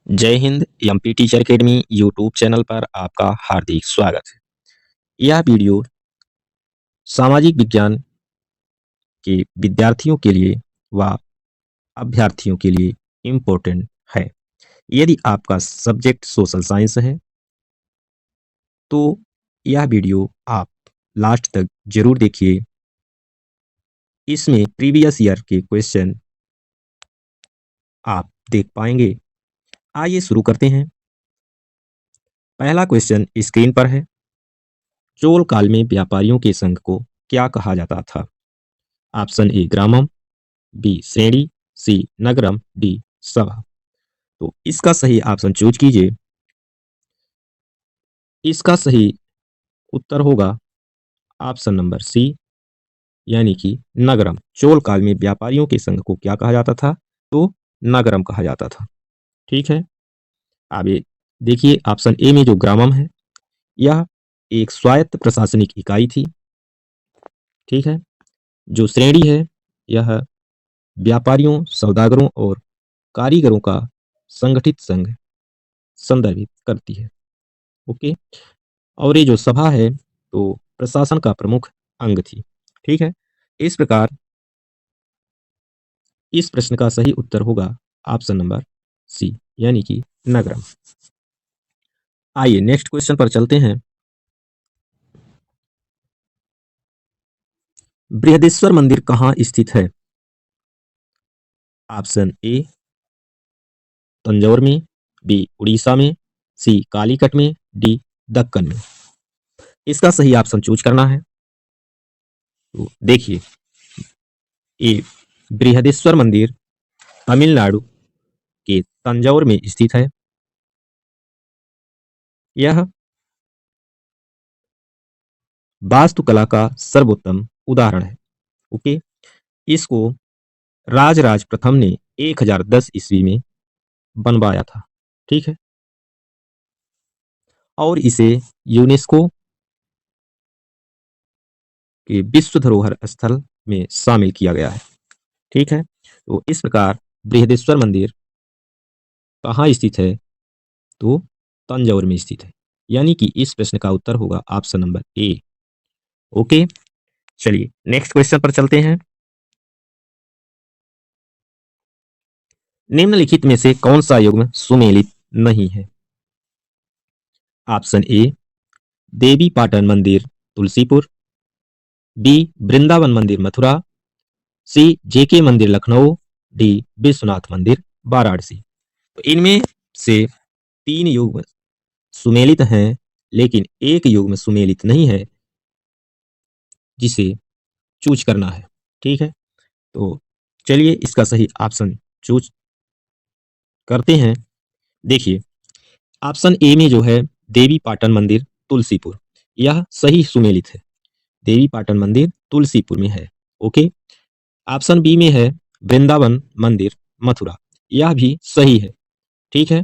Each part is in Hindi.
जय Hind. MP teacher academy YouTube channel पर आपका हार्दिक स्वागत है। यह वीडियो सामाजिक विज्ञान के विद्यार्थियों के लिए व अभ्यर्थियों के लिए इम्पोर्टेंट है। यदि आपका सब्जेक्ट सोशल साइंस है तो यह वीडियो आप लास्ट तक जरूर देखिए। इसमें प्रीवियस ईयर के क्वेश्चन आप देख पाएंगे। आइए शुरू करते हैं। पहला क्वेश्चन स्क्रीन पर है। चोल काल में व्यापारियों के संघ को क्या कहा जाता था? ऑप्शन ए ग्रामम, बी श्रेणी, सी नगरम, डी सभा। तो इसका सही ऑप्शन चूज कीजिए। इसका सही उत्तर होगा ऑप्शन नंबर सी, यानी कि नगरम। चोल काल में व्यापारियों के संघ को क्या कहा जाता था? तो नगरम कहा जाता था। ठीक है, आगे देखिए ऑप्शन ए में जो ग्रामम है यह एक स्वायत्त प्रशासनिक इकाई थी। ठीक है, जो श्रेणी है यह व्यापारियों, सौदागरों और कारीगरों का संगठित संघ संदर्भित करती है। ओके, और ये जो सभा है तो प्रशासन का प्रमुख अंग थी। ठीक है, इस प्रकार इस प्रश्न का सही उत्तर होगा ऑप्शन नंबर सी, यानी कि नगरम। आइए नेक्स्ट क्वेश्चन पर चलते हैं। बृहदेश्वर मंदिर कहाँ स्थित है? ऑप्शन ए तंजौर में, बी उड़ीसा में, सी कालीकट में, डी दक्कन में। इसका सही ऑप्शन चूज करना है। तो देखिए, ए बृहदेश्वर मंदिर तमिलनाडु के तंजौर में स्थित है। यह वास्तुकला का सर्वोत्तम उदाहरण है। ओके, इसको राजराज प्रथम ने 1010 ईस्वी में बनवाया था। ठीक है, और इसे यूनेस्को के विश्व धरोहर स्थल में शामिल किया गया है। ठीक है, तो इस प्रकार बृहदेश्वर मंदिर कहाँ स्थित है? तो तंजौर में स्थित है, यानी कि इस प्रश्न का उत्तर होगा ऑप्शन नंबर ए। ओके, चलिए नेक्स्ट क्वेश्चन पर चलते हैं। निम्नलिखित में से कौन सा युग्म सुमेलित नहीं है? ऑप्शन ए देवी पाटन मंदिर तुलसीपुर, बी वृंदावन मंदिर मथुरा, सी जेके मंदिर लखनऊ, डी विश्वनाथ मंदिर वाराणसी। तो इनमें से तीन युग्म सुमेलित हैं, लेकिन एक युग्म सुमेलित नहीं है जिसे चूज करना है। ठीक है, तो चलिए इसका सही ऑप्शन चूज करते हैं। देखिए, ऑप्शन ए में जो है देवी पाटन मंदिर तुलसीपुर, यह सही सुमेलित है। देवी पाटन मंदिर तुलसीपुर में है। ओके, ऑप्शन बी में है वृंदावन मंदिर मथुरा, यह भी सही है। ठीक है,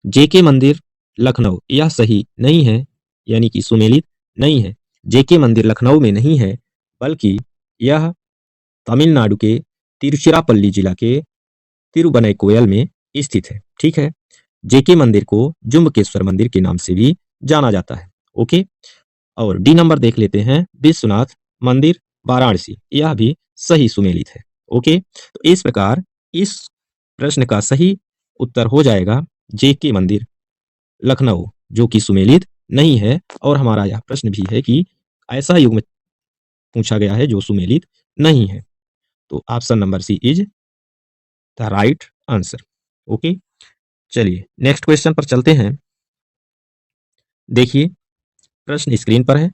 जेके मंदिर लखनऊ यह सही नहीं है, यानी कि सुमेलित नहीं है। जेके मंदिर लखनऊ में नहीं है, बल्कि यह तमिलनाडु के तिरुचिरापल्ली जिला के तिरुवनैकोयल में स्थित है। ठीक है, जेके मंदिर को जुम्बकेश्वर मंदिर के नाम से भी जाना जाता है। ओके, और डी नंबर देख लेते हैं, विश्वनाथ मंदिर वाराणसी, यह भी सही सुमेलित है। ओके, तो इस प्रकार इस प्रश्न का सही उत्तर हो जाएगा जेके मंदिर लखनऊ, जो कि सुमेलित नहीं है। और हमारा यह प्रश्न भी है कि ऐसा युग्म पूछा गया है जो सुमेलित नहीं है। तो option number C is the right answer. Okay, चलिए नेक्स्ट क्वेश्चन पर चलते हैं। देखिए, प्रश्न स्क्रीन पर है।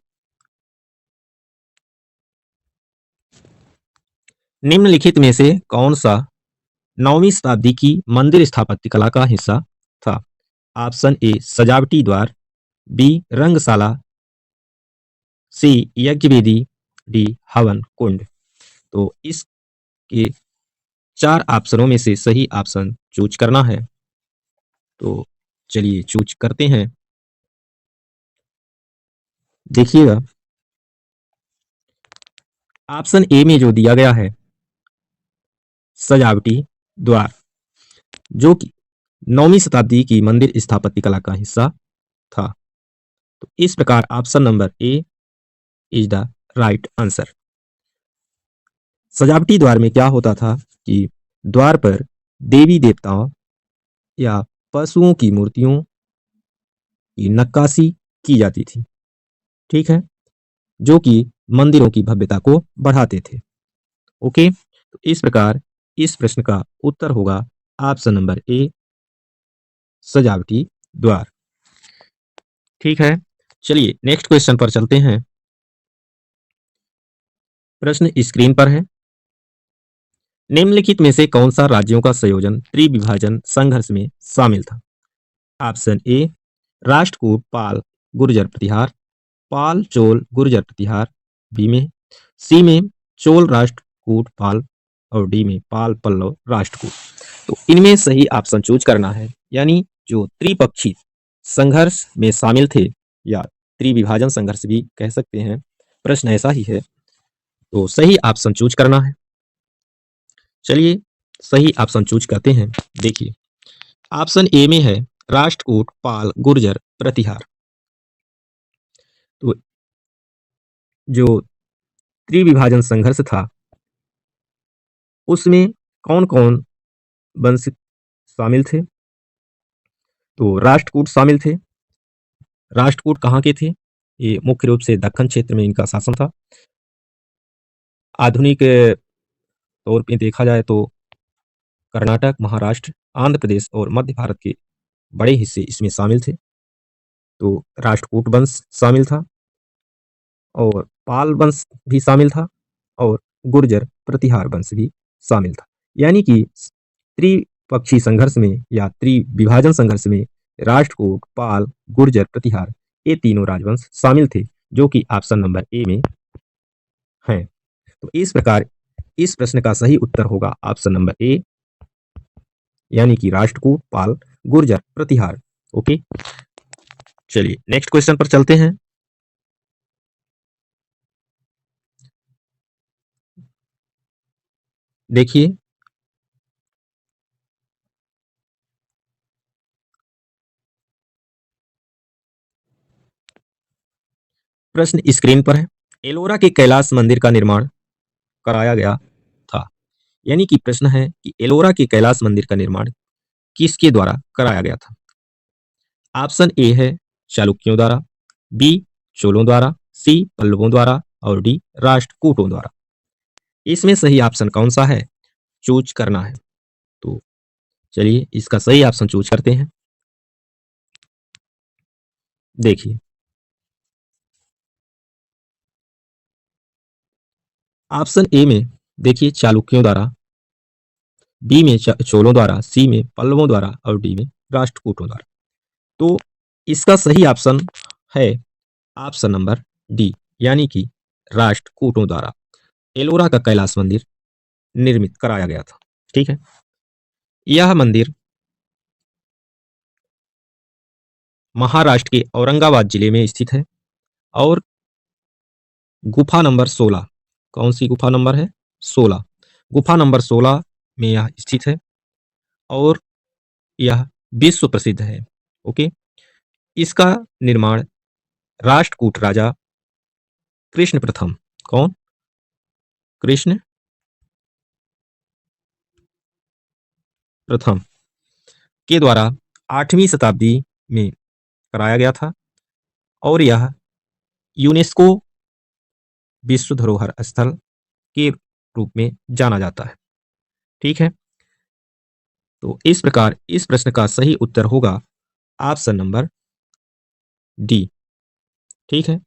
निम्नलिखित में से कौन सा 9वीं शताब्दी की मंदिर स्थापत्य कला का हिस्सा था? ऑप्शन ए सजावटी द्वार, बी रंगशाला, सी यज्ञवेदी, डी हवन कुंड। तो इसके चार ऑप्शनों में से सही ऑप्शन चूज करना है। तो चलिए चूज करते हैं। देखिएगा, ऑप्शन ए में जो दिया गया है सजावटी द्वार, जो कि 9वीं शताब्दी की मंदिर स्थापत्य कला का हिस्सा था। तो इस प्रकार option number A is the right answer. सजावटी द्वार में क्या होता था कि द्वार पर देवी देवताओं या पशुओं की मूर्तियों की नक्काशी की जाती थी, ठीक है, जो कि मंदिरों की भव्यता को बढ़ाते थे। ओके, तो इस प्रकार इस प्रश्न का उत्तर होगा ऑप्शन नंबर ए, सजावटी द्वार। ठीक है, चलिए नेक्स्ट क्वेश्चन पर चलते हैं। प्रश्न स्क्रीन पर है। निम्नलिखित में से कौन सा राज्यों का संयोजन त्रिविभाजन संघर्ष में शामिल था? Option A Rashtrakuta Pala Gurjara Pratihara, Pala Chola Gurjara Pratihara, B में सी में चोल राष्ट्रकूट पाल, और डी में पाल पल्लव राष्ट्रकूट। तो इनमें सही ऑप्शन चूज करना है, यानी जो त्रिपक्षी संघर्ष में शामिल थे या त्रिविभाजन संघर्ष भी कह सकते हैं, प्रश्न ऐसा ही है, तो सही ऑप्शन चूज करना है। चलिए सही ऑप्शन चूज करते हैं। देखिए ऑप्शन ए में है राष्ट्रकूट पाल गुर्जर प्रतिहार। तो जो त्रिविभाजन संघर्ष था उसमें कौन कौन वंश शामिल थे? तो राष्ट्रकूट शामिल थे। राष्ट्रकूट कहाँ के थे? ये मुख्य रूप से दक्कन क्षेत्र में इनका शासन था। आधुनिक तौर पे देखा जाए तो कर्नाटक, महाराष्ट्र, आंध्र प्रदेश और मध्य भारत के बड़े हिस्से इसमें शामिल थे। तो राष्ट्रकूट वंश शामिल था और पाल वंश भी शामिल था और गुर्जर प्रतिहार वंश भी शामिल था। यानी कि त्रिपक्षी संघर्ष में या त्रिविभाजन संघर्ष में राष्ट्रकूट, पाल, गुर्जर प्रतिहार ये तीनों राजवंश शामिल थे, जो कि ऑप्शन नंबर ए में है। तो इस प्रकार इस प्रश्न का सही उत्तर होगा ऑप्शन नंबर ए, यानी कि राष्ट्रकूट, पाल, गुर्जर प्रतिहार। ओके, चलिए नेक्स्ट क्वेश्चन पर चलते हैं। देखिए प्रश्न स्क्रीन पर है। एलोरा के कैलाश मंदिर का निर्माण कराया गया था। यानी कि प्रश्न है कि एलोरा के कैलाश मंदिर का निर्माण किसके द्वारा कराया गया था? ऑप्शन ए है चालुक्यों द्वारा, बी चोलों द्वारा, सी पल्लवों द्वारा और डी राष्ट्रकूटों द्वारा। इसमें सही ऑप्शन कौन सा है चूज करना है। तो चलिए इसका सही ऑप्शन चूज करते हैं। देखिए ऑप्शन ए में देखिए चालुक्यों द्वारा, बी में चोलों द्वारा, सी में पल्लवों द्वारा और डी में राष्ट्रकूटों द्वारा। तो इसका सही ऑप्शन है ऑप्शन नंबर डी, यानी कि राष्ट्रकूटों द्वारा एलोरा का कैलाश मंदिर निर्मित कराया गया था। ठीक है, यह मंदिर महाराष्ट्र के औरंगाबाद जिले में स्थित है और गुफा नंबर 16, कौन सी गुफा नंबर है 16, गुफा नंबर 16 में यह स्थित है और यह विश्व प्रसिद्ध है। ओके, इसका निर्माण राष्ट्रकूट राजा कृष्ण प्रथम, कौन? कृष्ण प्रथम के द्वारा 8वीं शताब्दी में कराया गया था और यह यूनेस्को विश्व धरोहर स्थल के रूप में जाना जाता है। ठीक है, तो इस प्रकार इस प्रश्न का सही उत्तर होगा ऑप्शन नंबर डी। ठीक है,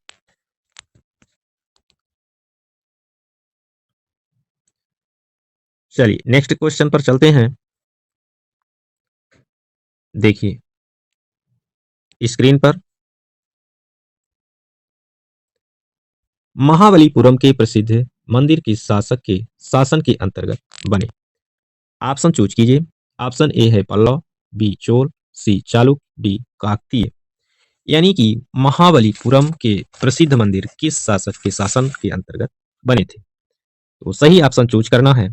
चलिए नेक्स्ट क्वेश्चन पर चलते हैं। देखिए स्क्रीन पर महाबलीपुरम के प्रसिद्ध मंदिर किस शासक के शासन के अंतर्गत बने? ऑप्शन चूज कीजिए। ऑप्शन ए है पल्लव, बी चोल, सी चालुक, डी काकतीय। यानी कि महाबलीपुरम के प्रसिद्ध मंदिर किस शासक के शासन के अंतर्गत बने थे? तो सही ऑप्शन चूज करना है।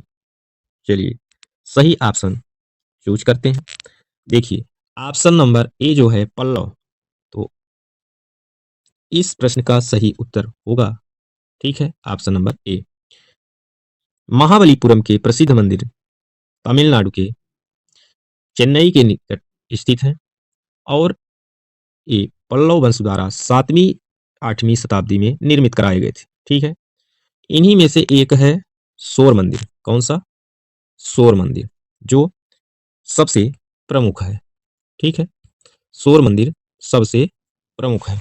चलिए सही ऑप्शन चूज करते हैं। देखिए ऑप्शन नंबर ए जो है पल्लव, तो इस प्रश्न का सही उत्तर होगा, ठीक है, ऑप्शन नंबर ए। महाबलीपुरम के प्रसिद्ध मंदिर तमिलनाडु के चेन्नई के निकट स्थित है और ये पल्लव वंश द्वारा 7वीं 8वीं शताब्दी में निर्मित कराए गए थे, ठीक है। इन्हीं में से एक है शोर मंदिर। कौन सा? शोर मंदिर, जो सबसे प्रमुख है, ठीक है। शोर मंदिर सबसे प्रमुख है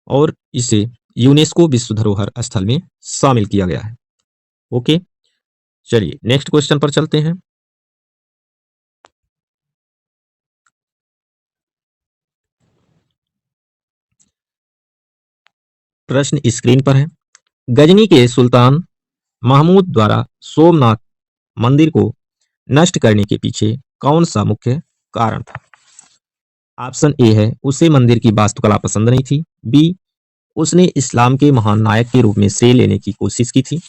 और इसे यूनेस्को विश्व धरोहर स्थल में शामिल किया गया है। ओके, चलिए नेक्स्ट क्वेश्चन पर चलते हैं। प्रश्न स्क्रीन पर है। गजनी के सुल्तान महमूद द्वारा सोमनाथ मंदिर को नष्ट करने के पीछे कौन सा मुख्य कारण था? ऑप्शन ए है उसे मंदिर की वास्तुकला पसंद नहीं थी। बी, उसने इस्लाम के महान नायक के रूप में श्रेय लेने की कोशिश की थी।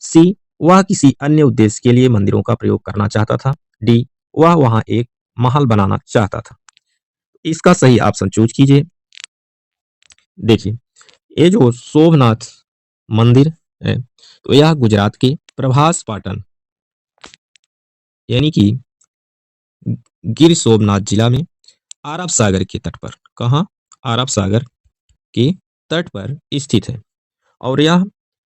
सी, वह किसी अन्य उद्देश्य के लिए मंदिरों का प्रयोग करना चाहता था। डी, वह वहां एक महल बनाना चाहता था। इसका सही ऑप्शन चूज कीजिए। देखिए, ये जो सोमनाथ मंदिर है, तो यह गुजरात के प्रभास पाटन यानी कि गिर सोमनाथ जिला में अरब सागर के तट पर, कहाँ? अरब सागर के तट पर स्थित है और यह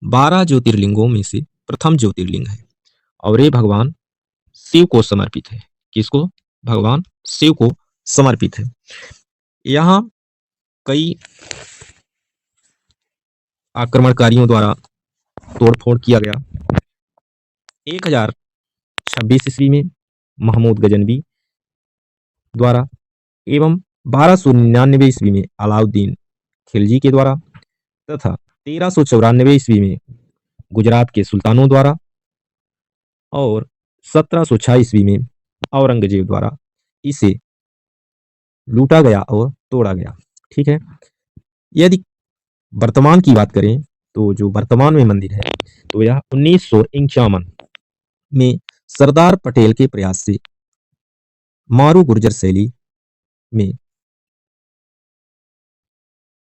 12 ज्योतिर्लिंगों में से प्रथम ज्योतिर्लिंग है और ये भगवान शिव को समर्पित है। किसको? भगवान शिव को समर्पित है। यहाँ कई आक्रमणकारियों द्वारा तोड़फोड़ किया गया। 1026 ईस्वी में महमूद गजनवी द्वारा एवं 1299 ईस्वी में अलाउद्दीन खिलजी के द्वारा तथा 1394 ईस्वी में गुजरात के सुल्तानों द्वारा और 1706 ईस्वी में औरंगजेब द्वारा इसे लूटा गया और तोड़ा गया, ठीक है। यदि वर्तमान की बात करें तो जो वर्तमान में मंदिर है, तो यह 1951 में सरदार पटेल के प्रयास से मारू गुर्जर शैली में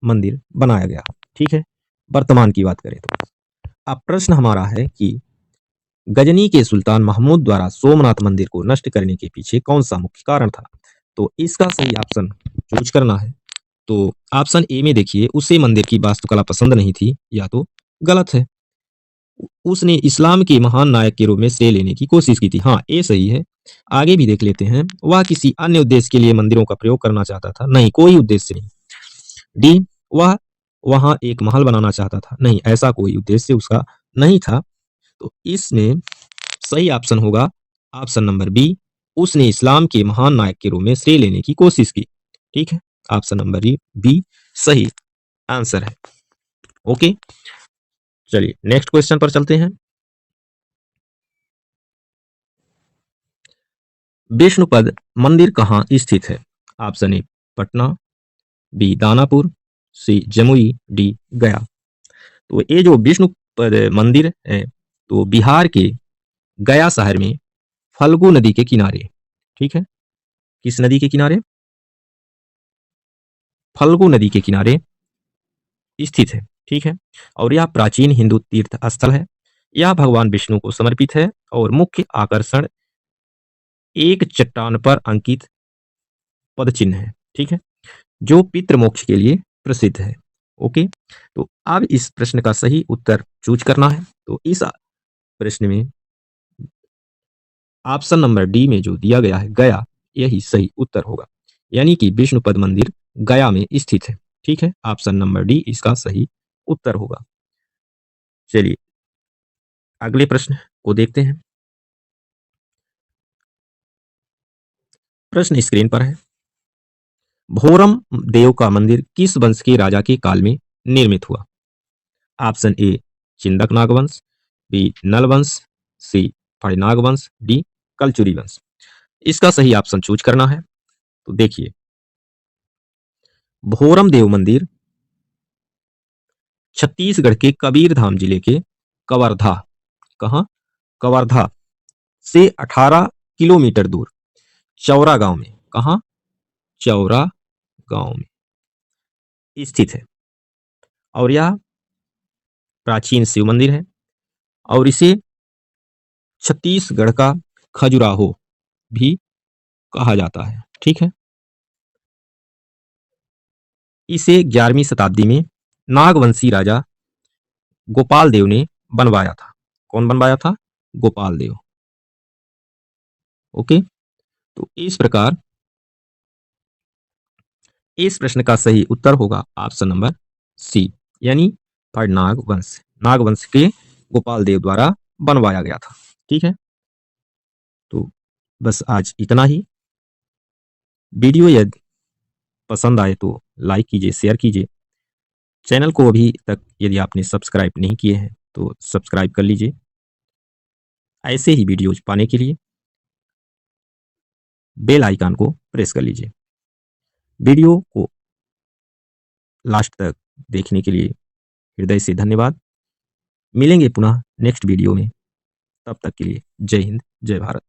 मंदिर बनाया गया, ठीक है, वर्तमान की बात करें तो। अब प्रश्न हमारा है कि गजनी के सुल्तान महमूद द्वारा सोमनाथ मंदिर को नष्ट करने के पीछे कौन सा मुख्य कारण था? तो इसका सही ऑप्शन चूज करना है। तो ऑप्शन ए में देखिए, उसे मंदिर की वास्तुकला पसंद नहीं थी, या तो गलत है। उसने इस्लाम के महान नायक के रूप में श्रेय लेने की कोशिश की थी, हाँ ए सही है। आगे भी देख लेते हैं। वह किसी अन्य उद्देश्य के लिए मंदिरों का प्रयोग करना चाहता था, नहीं, कोई उद्देश्य नहीं। डी, वह वहां एक महल बनाना चाहता था, नहीं, ऐसा कोई उद्देश्य उसका नहीं था। तो इसमें सही ऑप्शन होगा ऑप्शन नंबर बी, उसने इस्लाम के महान नायक के रूप में श्रेय लेने की कोशिश की, ठीक है। ऑप्शन नंबर बी सही आंसर है। ओके, चलिए नेक्स्ट क्वेश्चन पर चलते हैं। विष्णुपद मंदिर कहाँ स्थित है? Option A Patna, B Danapur, C Jamui, D Gaya. तो ये जो विष्णुपद मंदिर है, तो बिहार के गया शहर में फल्गु नदी के किनारे, ठीक है। किस नदी के किनारे? फल्गु नदी के किनारे स्थित है, ठीक है। और यह प्राचीन हिंदू तीर्थ स्थल है। यह भगवान विष्णु को समर्पित है और मुख्य आकर्षण एक चट्टान पर अंकित पद चिन्ह है, ठीक है, जो पितृ मोक्ष के लिए प्रसिद्ध है। ओके, तो अब इस प्रश्न का सही उत्तर चूज करना है। तो इस प्रश्न में ऑप्शन नंबर डी में जो दिया गया है गया, यही सही उत्तर होगा, यानी कि विष्णुपद मंदिर गया में स्थित है, ठीक है। ऑप्शन नंबर डी इसका सही उत्तर होगा। चलिए अगले प्रश्न को देखते हैं। प्रश्न स्क्रीन पर है। भोरम देव का मंदिर किस वंश के राजा के काल में निर्मित हुआ? Option A चिंदक Nagvansh, be null वंश, सी फड़नाग वंश, डी कलचुरी वंश। इसका सही ऑप्शन चूज करना है। तो देखिए, भोरम देव मंदिर छत्तीसगढ़ के कबीरधाम जिले के कवर्धा, कहाँ? कवर्धा से 18 किलोमीटर दूर चौरा गांव में। कहाँ? चौरा गांव में स्थित है। और यह प्राचीन शिव मंदिर है और इसे छत्तीसगढ़ का खजुराहो भी कहा जाता है। ठीक है। इसे 11वीं शताब्दी में नागवंशी राजा गोपाल देव ने बनवाया था। कौन बनवाया था? गोपाल देव। ओके। तो इस प्रकार इस प्रश्न का सही उत्तर होगा ऑप्शन नंबर सी, यानी पर नागवंश। नागवंश के गोपाल देव द्वारा बनवाया गया था। ठीक है। तो बस आज इतना ही। वीडियो यदि पसंद आए तो लाइक कीजिए, शेयर कीजिए। चैनल को अभी तक यदि आपने सब्सक्राइब नहीं किए हैं तो सब्सक्राइब कर लीजिए। ऐसे ही वीडियोज पाने के लिए बेल आइकन को प्रेस कर लीजिए। वीडियो को लास्ट तक देखने के लिए हृदय से धन्यवाद। मिलेंगे पुनः नेक्स्ट वीडियो में। तब तक के लिए जय हिंद, जय भारत।